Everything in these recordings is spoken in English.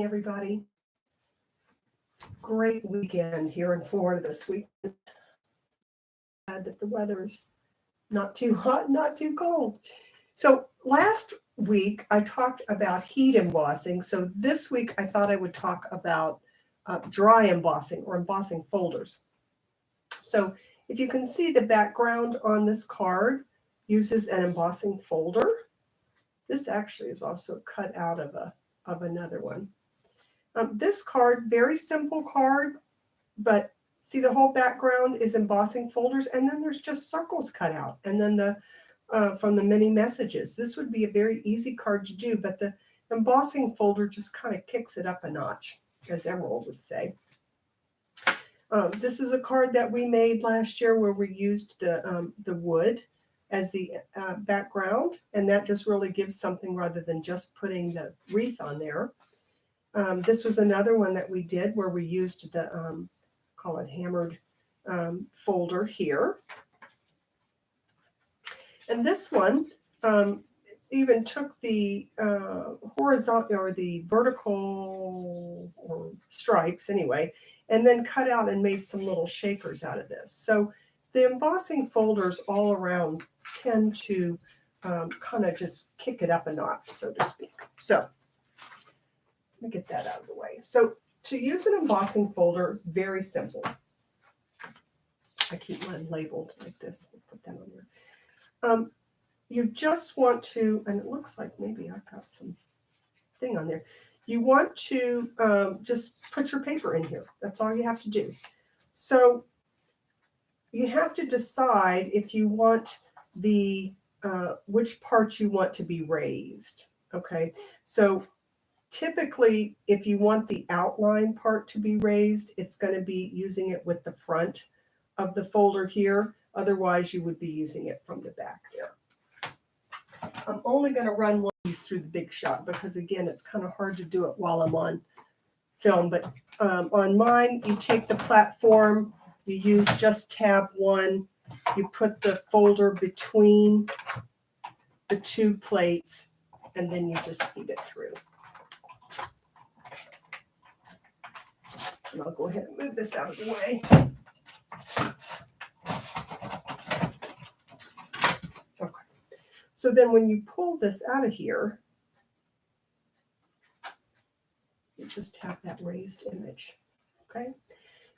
morning, everybody. Great weekend here in Florida this week. Glad that the weather's not too hot, not too cold. So last week I talked about heat embossing. So this week I thought I would talk about dry embossing or embossing folders. So if you can see, the background on this card uses an embossing folder. This actually is also cut out of another one. This card, very simple card, but see, the whole background is embossing folders, and then there's just circles cut out, and then from the many messages. This would be a very easy card to do, but the embossing folder just kind of kicks it up a notch, as Emerald would say. This is a card that we made last year where we used the wood as the background, and that just really gives something rather than just putting the wreath on there. This was another one that we did where we used the, call it hammered folder here. And this one even took the horizontal or the vertical or stripes anyway, and then cut out and made some little shakers out of this. So the embossing folders all around tend to kind of just kick it up a notch, so to speak. So let me get that out of the way. So to use an embossing folder is very simple. I keep mine labeled like this. We'll put that on there. You just want to, and it looks like maybe I've got some thing on there. You want to just put your paper in here. That's all you have to do. So you have to decide if you want the which part you want to be raised. Okay, so typically, if you want the outline part to be raised, it's going to be using it with the front of the folder here. Otherwise, you would be using it from the back there. I'm only going to run one of these through the Big Shot because, again, it's kind of hard to do it while I'm on film. But on mine, you take the platform, you use just tab 1, you put the folder between the two plates, and then you just feed it through. And I'll go ahead and move this out of the way. Okay. So then when you pull this out of here, you just have that raised image. Okay.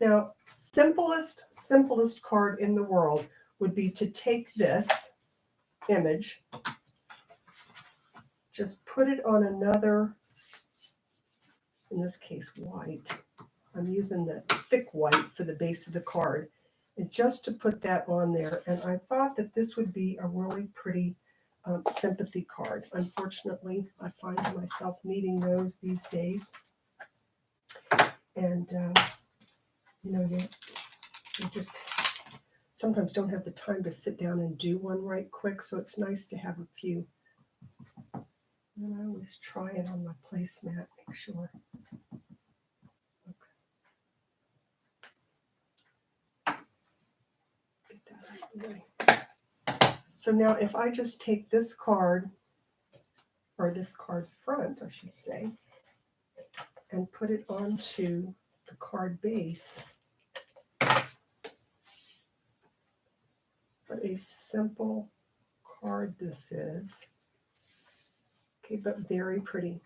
Now, simplest card in the world would be to take this image, just put it on another, in this case, white. I'm using the thick white for the base of the card, and just to put that on there. And I thought that this would be a really pretty sympathy card. Unfortunately, I find myself needing those these days. And, you know, you just sometimes don't have the time to sit down and do one right quick, so it's nice to have a few. And I always try it on my placemat, make sure. So now if I just take this card, or this card front, I should say, and put it onto the card base, what a simple card this is. Okay, but very pretty.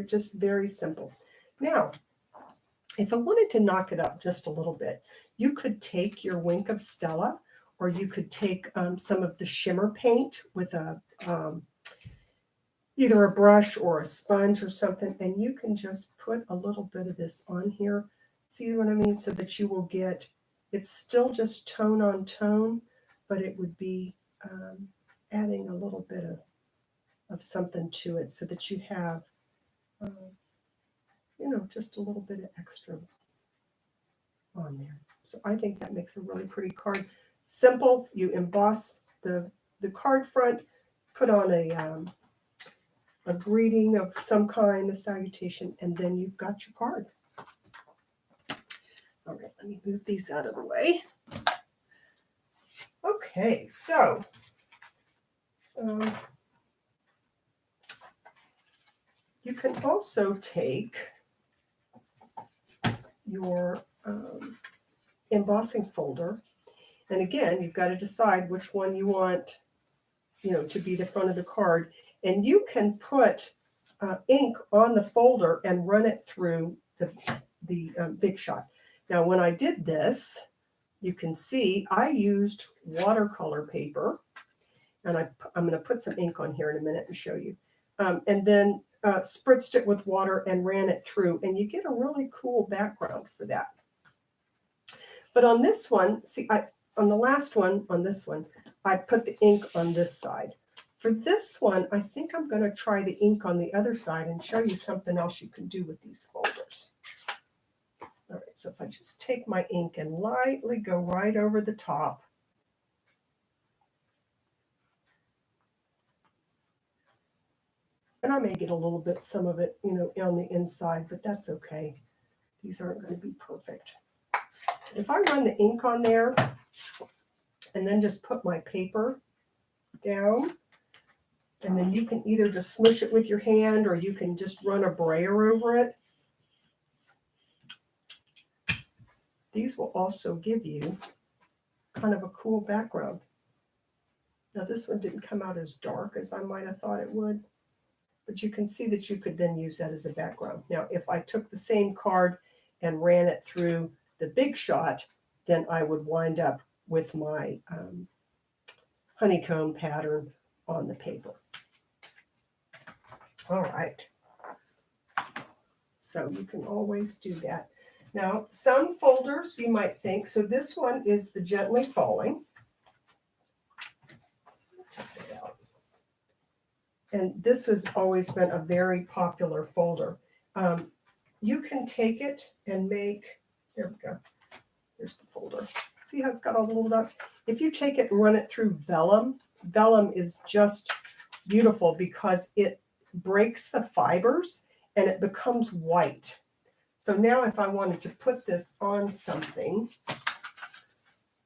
Just very simple. Now, if I wanted to knock it up just a little bit, you could take your Wink of Stella, or you could take some of the shimmer paint with a either a brush or a sponge or something, and you can just put a little bit of this on here. See what I mean? So that you will get, it's still just tone on tone, but it would be adding a little bit of something to it so that you have, you know, just a little bit of extra on there. So I think that makes a really pretty card. Simple. You emboss the card front, put on a greeting of some kind, a salutation, and then you've got your card. All right, let me move these out of the way. Okay, so You can also take your embossing folder, and again, you've got to decide which one you want, to be the front of the card, and you can put ink on the folder and run it through the Big Shot. Now, when I did this, you can see I used watercolor paper, and I'm going to put some ink on here in a minute and show you, and then spritzed it with water and ran it through, and you get a really cool background for that. But on this one, see, on the last one, on this one, I put the ink on this side. For this one, I think I'm going to try the ink on the other side and show you something else you can do with these folders. All right, so if I just take my ink and lightly go right over the top. And I may get a little bit, some of it, on the inside, but that's okay. These aren't going to be perfect. If I run the ink on there and then just put my paper down, and then you can either just smush it with your hand or you can just run a brayer over it. These will also give you kind of a cool background. Now this one didn't come out as dark as I might have thought it would, but you can see that you could then use that as a background. Now if I took the same card and ran it through the Big Shot, then I would wind up with my honeycomb pattern on the paper. All right. So you can always do that. Now, some folders you might think, so this one is the Gently Falling. Check it out. And this has always been a very popular folder. You can take it and make, there we go. Here's the folder. See how it's got all the little dots? If you take it and run it through vellum, vellum is just beautiful because it breaks the fibers and it becomes white. So now if I wanted to put this on something,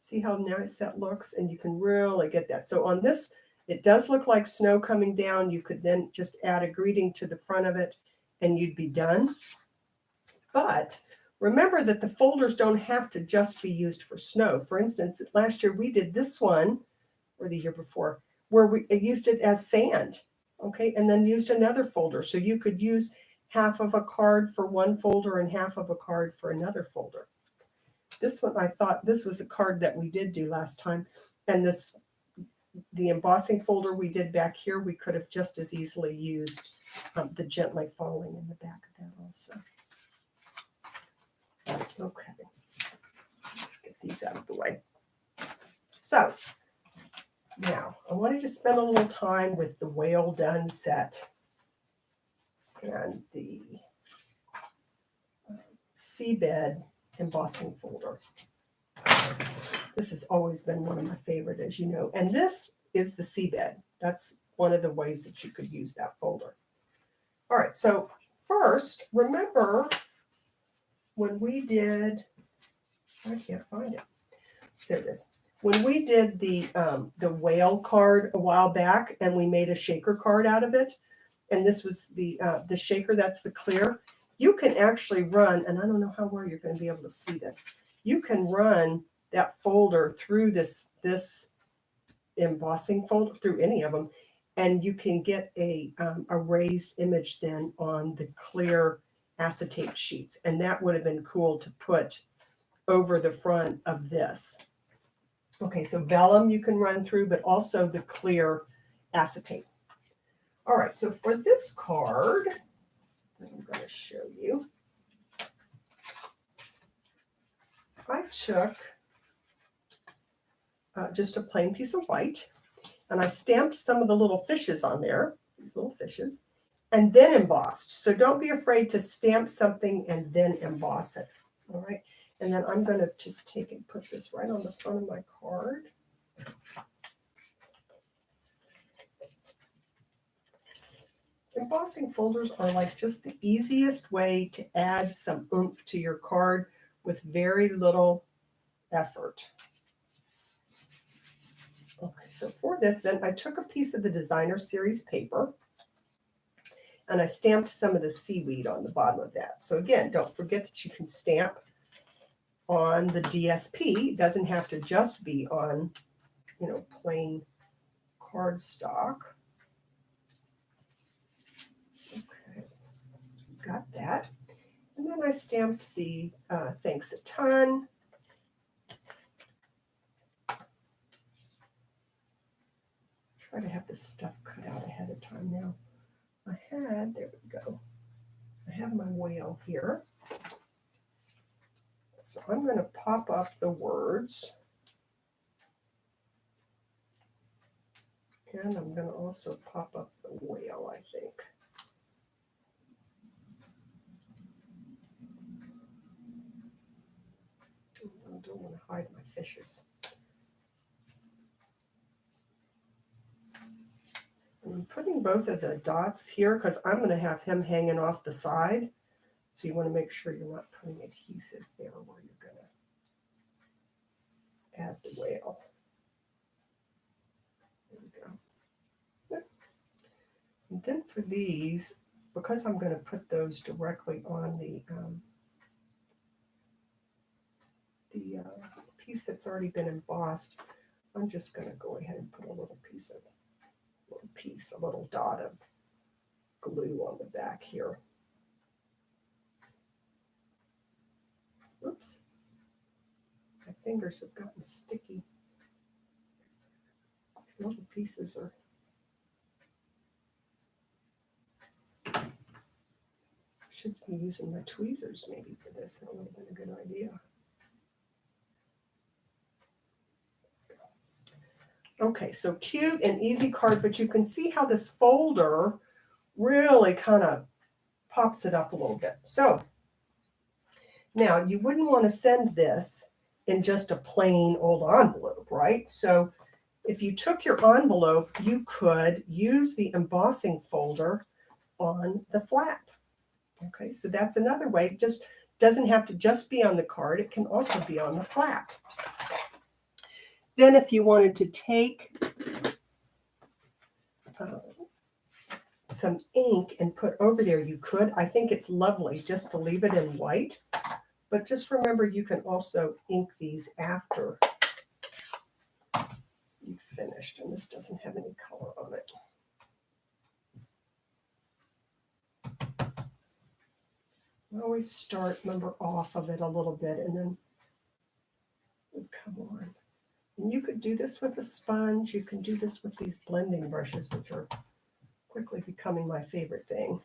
see how nice that looks? And you can really get that. So on this, it does look like snow coming down. You could then just add a greeting to the front of it and you'd be done. But remember that the folders don't have to just be used for snow. For instance, last year we did this one, or the year before, where we used it as sand, okay, and then used another folder. So you could use half of a card for one folder and half of a card for another folder. This one, I thought this was a card that we did do last time, and the embossing folder we did back here, we could have just as easily used the Gently Falling in the back of that also. Okay, get these out of the way. So now I wanted to spend a little time with the Whale Done set and the Seabed embossing folder. This has always been one of my favorite, as you know, and this is the Seabed. That's one of the ways that you could use that folder. All right, so first, remember when we did, I can't find it. There it is. When we did the whale card a while back, and we made a shaker card out of it, and this was the shaker, that's the clear. You can actually run, and I don't know how well you're going to be able to see this. You can run that folder through this embossing folder, through any of them, and you can get a raised image then on the clear acetate sheets, and that would have been cool to put over the front of this. Okay, so vellum you can run through, but also the clear acetate. All right, so for this card, I'm going to show you. I took just a plain piece of white, and I stamped some of the little fishes on there, these little fishes, and then embossed. So don't be afraid to stamp something and then emboss it. All right, and then I'm going to just take and put this right on the front of my card. Embossing folders are like just the easiest way to add some oomph to your card with very little effort. Okay, so for this, then I took a piece of the Designer Series paper, And I stamped some of the seaweed on the bottom of that. So again, don't forget that you can stamp on the DSP. It doesn't have to just be on, you know, plain cardstock. Okay, got that. And then I stamped the thanks a ton. Try to have this stuff cut out ahead of time now. There we go. I have my whale here. So I'm going to pop up the words. And I'm going to also pop up the whale, I think. I don't want to hide my fishes. And I'm putting both of the dots here because I'm going to have him hanging off the side. So you want to make sure you're not putting adhesive there where you're going to add the whale. There we go. And then for these, because I'm going to put those directly on the piece that's already been embossed, I'm just going to go ahead and put a little dot of glue on the back here. Oops, my fingers have gotten sticky. These little pieces are. Should be using my tweezers maybe for this. That would have been a good idea. Okay, so cute and easy card, but you can see how this folder really kind of pops it up a little bit. So now you wouldn't want to send this in just a plain old envelope, right? So if you took your envelope, you could use the embossing folder on the flap. Okay, so that's another way. It just doesn't have to just be on the card. It can also be on the flap. Then if you wanted to take some ink and put over there, you could. I think it's lovely just to leave it in white. But just remember, you can also ink these after you've finished. And this doesn't have any color on it. I always start, remember, off of it a little bit and then come on. And you could do this with a sponge. You can do this with these blending brushes, which are quickly becoming my favorite thing.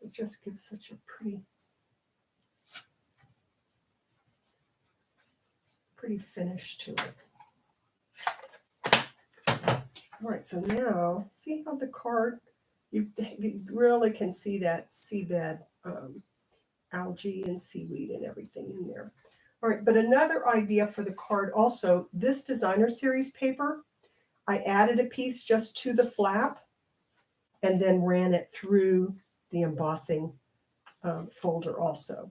It just gives such a pretty finish to it. All right, so now see how the card, you really can see that seabed algae and seaweed and everything in there. All right, but another idea for the card also, this designer series paper, I added a piece just to the flap and then ran it through the embossing folder also.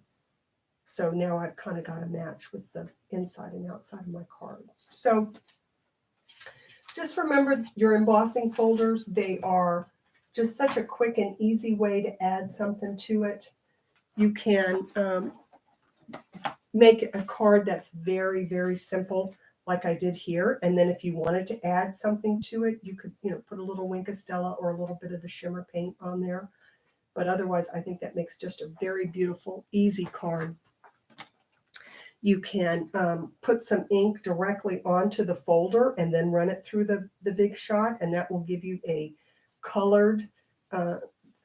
So now I've kind of got a match with the inside and outside of my card. So just remember your embossing folders, they are just such a quick and easy way to add something to it. You can make a card that's very, very simple, like I did here. And then if you wanted to add something to it, you could, put a little Wink of Stella or a little bit of the shimmer paint on there. But otherwise, I think that makes just a very beautiful, easy card. You can put some ink directly onto the folder and then run it through the Big Shot, and that will give you a colored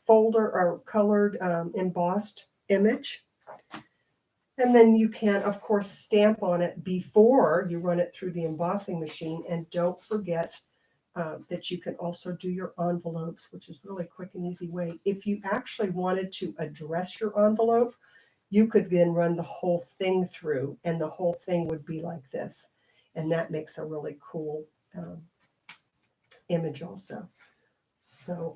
folder or colored embossed image. And then you can, of course, stamp on it before you run it through the embossing machine. And don't forget that you can also do your envelopes, which is really a quick and easy way. If you actually wanted to address your envelope, you could then run the whole thing through, and the whole thing would be like this. And that makes a really cool image also. So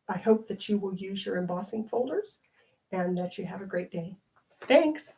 I hope that you will use your embossing folders and that you have a great day. Thanks.